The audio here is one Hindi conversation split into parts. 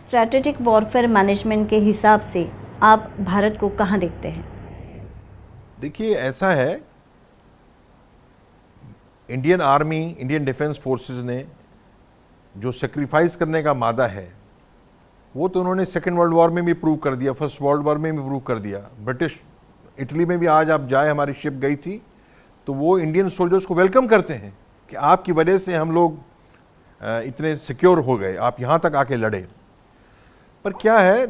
स्ट्रैटेजिक वॉरफेयर मैनेजमेंट के हिसाब से आप भारत को कहाँ देखते हैं? देखिए, ऐसा है, Indian army, Indian defence forces ने जो सेक्रीफाइस करने का मादा है वो तो उन्होंने सेकेंड वर्ल्ड वॉर में भी प्रूव कर दिया, फर्स्ट वर्ल्ड वॉर में भी प्रूव कर दिया। ब्रिटिश इटली में भी आज आप जाए, हमारी शिप गई थी, तो वो इंडियन सोल्जर्स को वेलकम करते हैं कि आपकी वजह से हम लोग इतने सिक्योर हो गए, आप यहाँ तक आके लड़े। पर क्या है,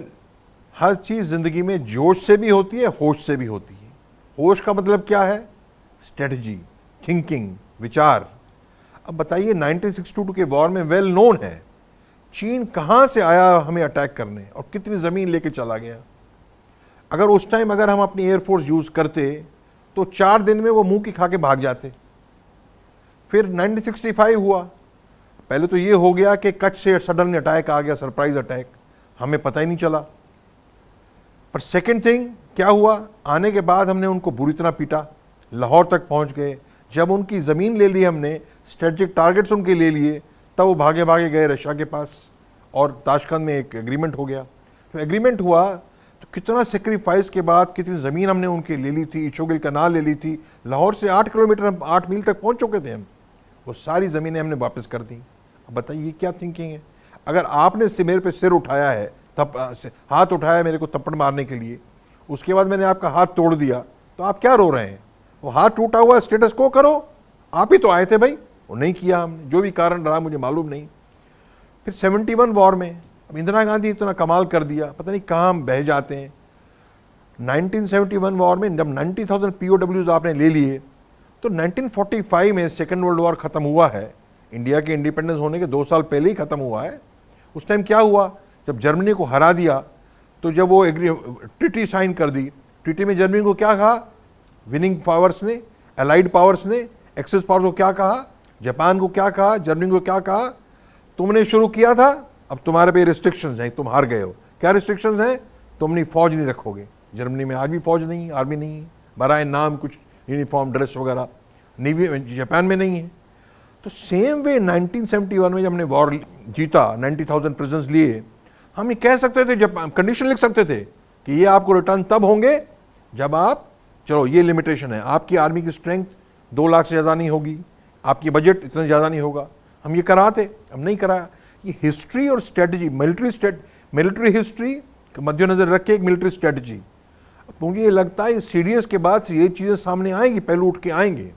हर चीज़ ज़िंदगी में जोश से भी होती है, होश से भी होती है। होश का मतलब क्या है? स्ट्रेटजी, थिंकिंग, विचार। अब बताइए, 1962 के वॉर में वेल नोन है चीन कहाँ से आया हमें अटैक करने और कितनी ज़मीन लेके चला गया। अगर उस टाइम अगर हम अपनी एयरफोर्स यूज़ करते तो 4 दिन में वो मुंह की खा के भाग जाते। फिर 1965 हुआ, पहले तो ये हो गया कि कच्छ से सडन अटैक आ गया, सरप्राइज अटैक, हमें पता ही नहीं चला। पर सेकंड थिंग क्या हुआ, आने के बाद हमने उनको बुरी तरह पीटा, लाहौर तक पहुंच गए। जब उनकी ज़मीन ले ली हमने, स्ट्रेटेजिक टारगेट्स उनके ले लिए, तब वो भागे भागे गए रशिया के पास और ताशकंद में एक एग्रीमेंट हो गया। तो एग्रीमेंट हुआ तो कितना सेक्रीफाइस के बाद कितनी ज़मीन हमने उनके ले ली थी, इशोगिल कनाल ले ली थी, लाहौर से 8 किलोमीटर 8 मील तक पहुंच चुके थे हम, वो सारी ज़मीनें हमने वापस कर दी। अब बताइए क्या थिंकिंग है। अगर आपने मेरे पे सिर उठाया है, हाथ उठाया मेरे को थप्पड़ मारने के लिए, उसके बाद मैंने आपका हाथ तोड़ दिया, तो आप क्या रो रहे हैं? वो हाथ टूटा हुआ स्टेटस को करो, आप ही तो आए थे भाई, वो नहीं किया हमने, जो भी कारण रहा मुझे मालूम नहीं। फिर 71 वॉर में अब इंदिरा गांधी इतना कमाल कर दिया, पता नहीं कहाँ हम बह जाते हैं। 1971 वॉर में जब 90,000 POWs आपने ले लिए, तो 1945 में सेकेंड वर्ल्ड वॉर ख़त्म हुआ है, इंडिया के इंडिपेंडेंस होने के 2 साल पहले ही ख़त्म हुआ है। उस टाइम क्या हुआ, जब जर्मनी को हरा दिया, तो जब वो ट्रीटी साइन कर दी, ट्रीटी में जर्मनी को क्या कहा, विनिंग पावर्स ने, एलाइड पावर्स ने, एक्सेस पावर्स को क्या कहा, जापान को क्या कहा, जर्मनी को क्या कहा, तुमने शुरू किया था, अब तुम्हारे पे रिस्ट्रिक्शंस हैं, तुम हार गए हो। क्या रिस्ट्रिक्शंस हैं? तुम अपनी फौज नहीं रखोगे। जर्मनी में आज भी फौज नहीं है, आर्मी नहीं है, बराए नाम कुछ यूनिफॉर्म ड्रेस वगैरह, नेवी जापान में नहीं है। तो सेम वे 1971 में जब हमने वॉर जीता, 90,000 प्रिजन्स लिए, हम ये कह सकते थे, जब कंडीशन लिख सकते थे कि ये आपको रिटर्न तब होंगे जब आप, चलो ये लिमिटेशन है, आपकी आर्मी की स्ट्रेंथ 2 लाख से ज़्यादा नहीं होगी, आपकी बजट इतना ज़्यादा नहीं होगा, हम ये कराते, अब नहीं कराया। ये हिस्ट्री और स्ट्रेटजी, मिलिट्री हिस्ट्री के मद्देनजर रख के एक मिलिट्री स्ट्रेटजी, मुझे ये लगता है सीडीएस के बाद से ये चीज़ें सामने आएंगी, पहलू उठ के आएंगे।